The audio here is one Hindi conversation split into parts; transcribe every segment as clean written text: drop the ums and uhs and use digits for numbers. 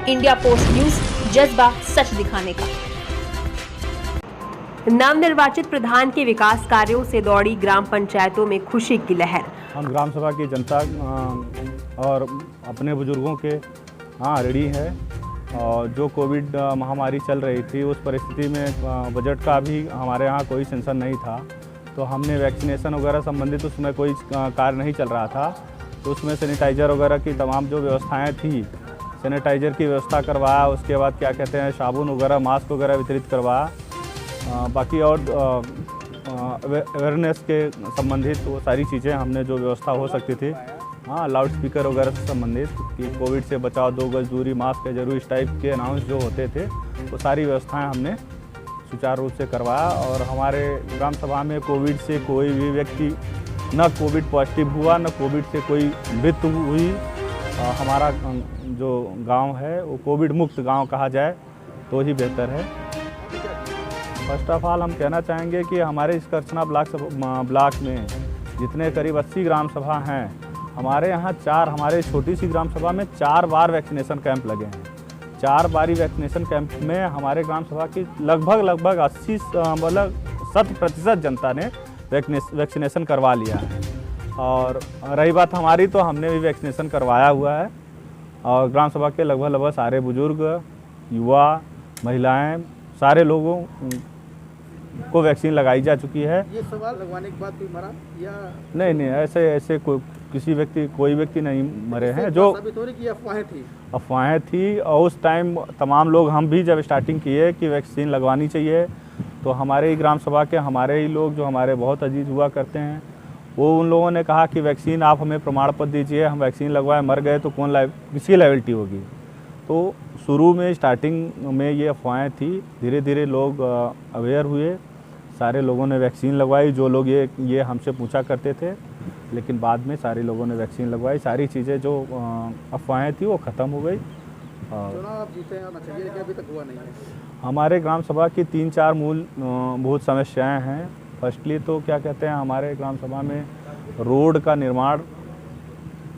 इंडिया पोस्ट न्यूज, जज्बा सच दिखाने का। नवनिर्वाचित प्रधान के विकास कार्यों से दौड़ी ग्राम पंचायतों में खुशी की लहर। हम ग्राम सभा की जनता और अपने बुजुर्गों के ऋणी है। और जो कोविड महामारी चल रही थी उस परिस्थिति में बजट का भी हमारे यहाँ कोई सेंसन नहीं था, तो हमने वैक्सीनेशन वगैरह संबंधित उसमें कोई कार्य नहीं चल रहा था, तो उसमें सैनिटाइज़र वगैरह की तमाम जो व्यवस्थाएं थी, सैनिटाइज़र की व्यवस्था करवाया। उसके बाद क्या कहते हैं, साबुन वगैरह मास्क वगैरह वितरित करवाया। बाकी और अवेयरनेस के संबंधित वो सारी चीज़ें हमने जो व्यवस्था हो सकती थी, लाउड स्पीकर वगैरह से संबंधित कि कोविड से बचाव, 2 गज दूरी, मास्क है जरूर, इस टाइप के अनाउंस जो होते थे वो सारी व्यवस्थाएं हमने सुचारू रूप से करवाया। और हमारे ग्राम सभा में कोविड से कोई भी व्यक्ति न कोविड पॉजिटिव हुआ, न कोविड से कोई मृत्यु हुई। हमारा जो गांव है वो कोविड मुक्त गांव कहा जाए तो ही बेहतर है। फर्स्ट ऑफ ऑल हम कहना चाहेंगे कि हमारे इस करछना ब्लॉक में जितने करीब 80 ग्राम सभा हैं, हमारे यहाँ हमारे छोटी सी ग्राम सभा में 4 बार वैक्सीनेशन कैंप लगे हैं। 4 बारी वैक्सीनेशन कैंप में हमारे ग्राम सभा की लगभग 80% जनता ने वैक्सीनेशन करवा लिया है। और रही बात हमारी, तो हमने भी वैक्सीनेशन करवाया हुआ है। और ग्राम सभा के लगभग सारे बुजुर्ग, युवा, महिलाएं, सारे लोगों को वैक्सीन लगाई जा चुकी है। ये सवाल लगवाने के बाद कोई मरा या नहीं, ऐसे कोई व्यक्ति नहीं मरे हैं। जो अफवाहें थी और उस टाइम तमाम लोग, हम भी जब स्टार्टिंग किए कि वैक्सीन लगवानी चाहिए, तो हमारे ही ग्राम सभा के हमारे ही लोग जो हमारे बहुत अजीज हुआ करते हैं, वो उन लोगों ने कहा कि वैक्सीन आप हमें प्रमाण पत्र दीजिए, हम वैक्सीन लगवाए, मर गए तो किसकी लायबिलिटी होगी। तो शुरू में स्टार्टिंग में ये अफवाहें थी, धीरे धीरे लोग अवेयर हुए, सारे लोगों ने वैक्सीन लगवाई। जो लोग ये हमसे पूछा करते थे, लेकिन बाद में सारे लोगों ने वैक्सीन लगवाई। सारी चीज़ें जो अफवाहें थी वो ख़त्म हो गई। चुनाव आप जीते हैं, चाहिए कि अभी तक हुआ नहीं है। हमारे ग्राम सभा की 3-4 मूलभूत समस्याएं हैं। फर्स्टली तो क्या कहते हैं, हमारे ग्राम सभा में रोड का निर्माण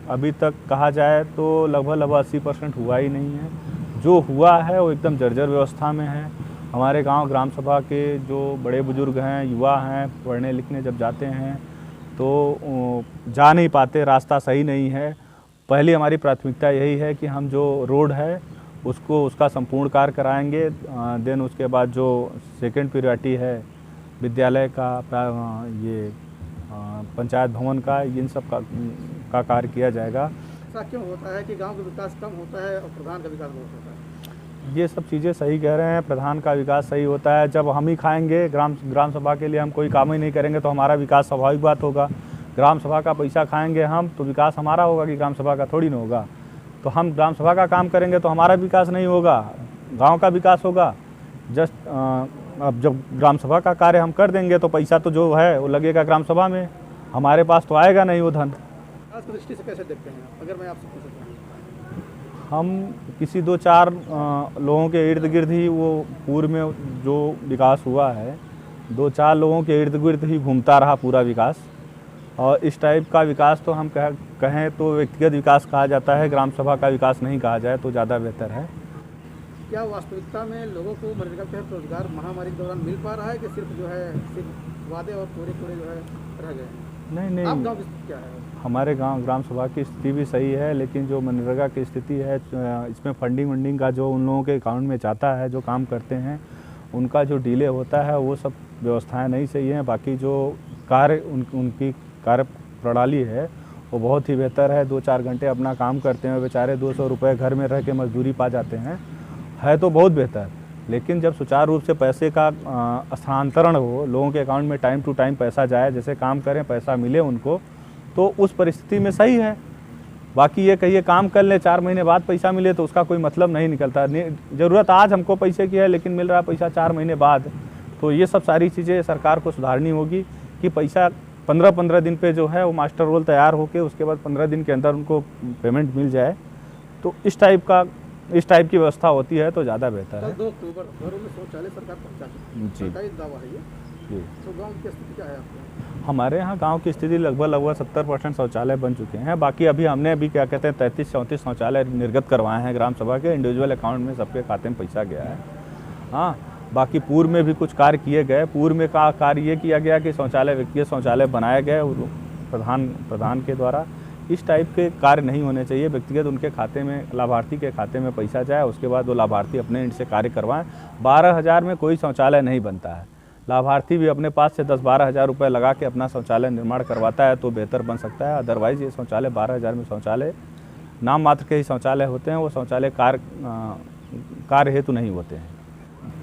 अभी तक कहा जाए तो लगभग 80% हुआ ही नहीं है। जो हुआ है वो एकदम जर्जर व्यवस्था में है। हमारे ग्राम सभा के जो बड़े बुजुर्ग हैं, युवा हैं, पढ़ने लिखने जब जाते हैं तो जा नहीं पाते, रास्ता सही नहीं है। पहली हमारी प्राथमिकता यही है कि हम जो रोड है उसका संपूर्ण कार्य कराएंगे। देन उसके बाद जो सेकंड प्रायोरिटी है विद्यालय का, ये पंचायत भवन का, इन सब का कार्य किया जाएगा। ऐसा क्यों होता है कि गांव का विकास कम होता है और प्रधान का विकास बहुत होता है? ये सब चीज़ें सही कह रहे हैं। प्रधान का विकास सही होता है जब हम ही खाएंगे। ग्राम सभा के लिए हम कोई काम ही नहीं करेंगे तो हमारा विकास स्वाभाविक बात होगा। ग्राम सभा का पैसा खाएंगे हम तो विकास हमारा होगा, कि ग्राम सभा का थोड़ी ना होगा। तो हम ग्राम सभा का काम करेंगे तो हमारा विकास नहीं होगा, गांव का विकास होगा। अब जब ग्राम सभा का कार्य हम कर देंगे तो पैसा तो जो है वो लगेगा ग्राम सभा में, हमारे पास तो आएगा नहीं वो धन। आज की दृष्टि से कैसे देखते हैं, अगर मैं आपसे पूछ सकता हूँ? हम किसी 2-4 लोगों के इर्द गिर्द ही वो पूर्व में जो विकास हुआ है, 2-4 लोगों के इर्द गिर्द ही घूमता रहा पूरा विकास। और इस टाइप का विकास तो हम कहें तो व्यक्तिगत विकास कहा जाता है, ग्राम सभा का विकास नहीं कहा जाए तो ज़्यादा बेहतर है। क्या वास्तविकता में लोगों को मनरेगा के तहत रोजगार महामारी के दौरान मिल पा रहा है कि सिर्फ वादे और पूरे जो है रह गए? नहीं, आप गाँव की क्या है? हमारे ग्राम सभा की स्थिति भी सही है, लेकिन जो मनरेगा की स्थिति है इसमें फंडिंग का जो उन लोगों के अकाउंट में जाता है, जो काम करते हैं, उनका जो डिले होता है वो सब व्यवस्थाएं नहीं सही हैं। बाकी जो उनकी कार्य प्रणाली है वो बहुत ही बेहतर है। 2-4 घंटे अपना काम करते हैं, बेचारे 200 रुपये घर में रह के मजदूरी पा जाते हैं, है तो बहुत बेहतर। लेकिन जब सुचारू रूप से पैसे का स्थानांतरण हो, लोगों के अकाउंट में टाइम टू टाइम पैसा जाए, जैसे काम करें पैसा मिले उनको, तो उस परिस्थिति में सही है। बाकी ये कहिए काम कर ले 4 महीने बाद पैसा मिले तो उसका कोई मतलब नहीं निकलता। ज़रूरत आज हमको पैसे की है लेकिन मिल रहा पैसा 4 महीने बाद। तो ये सब सारी चीज़ें सरकार को सुधारनी होगी कि पैसा 15-15 दिन पे जो है वो मास्टर रोल तैयार होके उसके बाद 15 दिन के अंदर उनको पेमेंट मिल जाए। तो इस टाइप की व्यवस्था होती है तो ज़्यादा बेहतर है। 2 अक्टूबर घरों में शौचालय सरकार पहुँचा चुकी है, सरकारी दावा है जी। तो गाँव की स्थिति क्या है आपके? हमारे यहाँ गांव की स्थिति लगभग 70% शौचालय बन चुके हैं। बाकी हमने अभी क्या कहते हैं 33-34 शौचालय निर्गत करवाए हैं ग्राम सभा के, इंडिविजुअल अकाउंट में सबके खाते में पैसा गया है। हाँ, बाकी पूर्व में भी कुछ कार्य किए गए। पूर्व में का कार्य ये किया गया कि शौचालय, व्यक्तिगत शौचालय बनाए गए प्रधान के द्वारा। इस टाइप के कार्य नहीं होने चाहिए। व्यक्तिगत उनके खाते में, लाभार्थी के खाते में पैसा जाए, उसके बाद वो लाभार्थी अपने एंड से कार्य करवाएं। 12,000 में कोई शौचालय नहीं बनता है। लाभार्थी भी अपने पास से 10-12 हज़ार रुपये लगा के अपना शौचालय निर्माण करवाता है तो बेहतर बन सकता है। अदरवाइज़ ये शौचालय 12,000 में शौचालय नाम मात्र के ही शौचालय होते हैं, वो शौचालय कार्य हेतु नहीं होते हैं।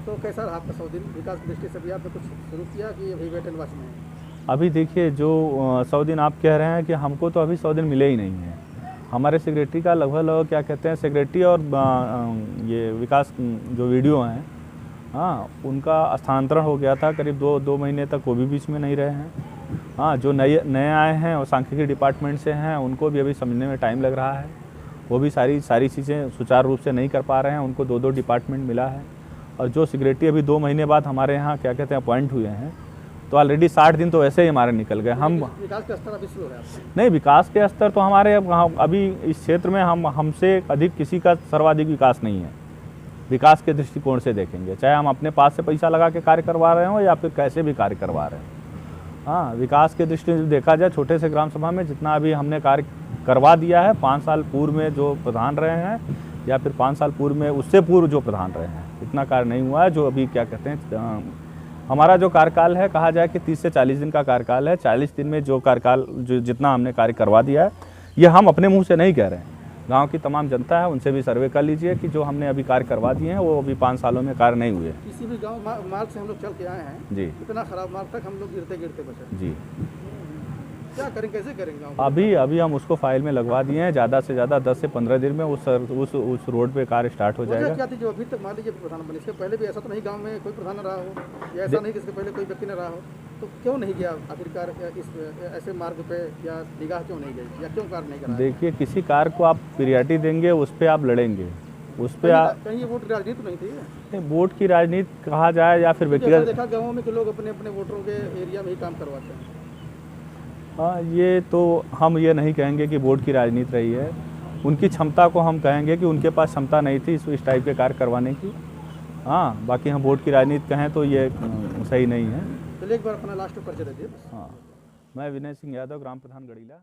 तो कैसा रहा आपका 100 दिन विकास की दृष्टि से भी आपने कुछ शुरू किया कि अभी वेट एंड वॉच में है? अभी देखिए, जो 100 दिन आप कह रहे हैं कि हमको तो अभी 100 दिन मिले ही नहीं हैं। हमारे सेक्रेटरी का लगभग क्या कहते हैं, सेक्रेटरी और ये विकास जो वीडियो हैं, हाँ, उनका स्थानांतरण हो गया था। करीब 2 महीने तक वो भी बीच में नहीं रहे हैं। हाँ, जो नए आए हैं और सांख्यिकी डिपार्टमेंट से हैं, उनको भी अभी समझने में टाइम लग रहा है। वो भी सारी चीज़ें सुचारू रूप से नहीं कर पा रहे हैं। उनको 2 डिपार्टमेंट मिला है। और जो सेक्रेटरी अभी 2 महीने बाद हमारे यहाँ क्या कहते हैं अपॉइंट हुए हैं, तो ऑलरेडी 60 दिन तो ऐसे ही हमारे निकल गए। हम विकास का स्तर अभी स्लो है आपका? नहीं, विकास के स्तर तो हमारे अभी इस क्षेत्र में हमसे अधिक किसी का सर्वाधिक विकास नहीं है। विकास के दृष्टिकोण से देखेंगे, चाहे हम अपने पास से पैसा लगा के कार्य करवा रहे हो या फिर कैसे भी कार्य करवा रहे हो। हाँ, विकास के दृष्टि से देखा जाए, छोटे से ग्राम सभा में जितना अभी हमने कार्य करवा दिया है, 5 साल पूर्व में जो प्रधान रहे हैं या फिर 5 साल पूर्व में उससे पूर्व जो प्रधान रहे हैं, इतना कार्य नहीं हुआ है। जो अभी क्या कहते हैं, हमारा जो कार्यकाल है, कहा जाए कि 30 से 40 दिन का कार्यकाल है। 40 दिन में जो कार्यकाल जितना हमने कार्य करवा दिया है, ये हम अपने मुंह से नहीं कह रहे हैं। गांव की तमाम जनता है, उनसे भी सर्वे कर लीजिए कि जो हमने अभी कार्य करवा दिए हैं वो अभी 5 सालों में कार्य नहीं हुए। किसी भी गांव मार्ग से हम लोग चल के आए हैं जी, इतना खराब मार्ग तक हम लोग गिरते बचे। जी। क्या करें, कैसे करेंगे गाँव? अभी हम उसको फाइल में लगवा दिए हैं। ज़्यादा से ज़्यादा 10 से 15 दिन में उस रोड पे कार्य स्टार्ट हो जाएगा। क्या थी जो अभी तक मान लीजिए प्रधान बने, इसके पहले भी ऐसा तो नहीं गांव में कोई प्रधान रहा हो, या ऐसा नहीं कि इसके पहले कोई व्यक्ति न रहा हो, तो क्यों नहीं गया आखिरकार इस ऐसे मार्ग पे, या निगाह क्यों नहीं गई, या क्यों कार्य नहीं करा? देखिए, किसी कार्य को आप प्रियरिटी देंगे, उस पर आप लड़ेंगे, उस पर आप कहीं ये वोट राजनीति नहीं थी? वोट की राजनीति कहा जाए या फिर व्यक्तिगत, देखा गाँव में कि लोग अपने अपने वोटरों के एरिया में ही काम करवाते हैं। हाँ, ये तो हम ये नहीं कहेंगे कि वोट की राजनीति रही है। उनकी क्षमता को हम कहेंगे कि उनके पास क्षमता नहीं थी इस टाइप के कार्य करवाने की। हाँ, बाकी हम वोट की राजनीति कहें तो ये सही नहीं है। चलिए एक बार अपना लास्ट परिचय दे दिए। हाँ, मैं विनय सिंह यादव, ग्राम प्रधान गड़ीला।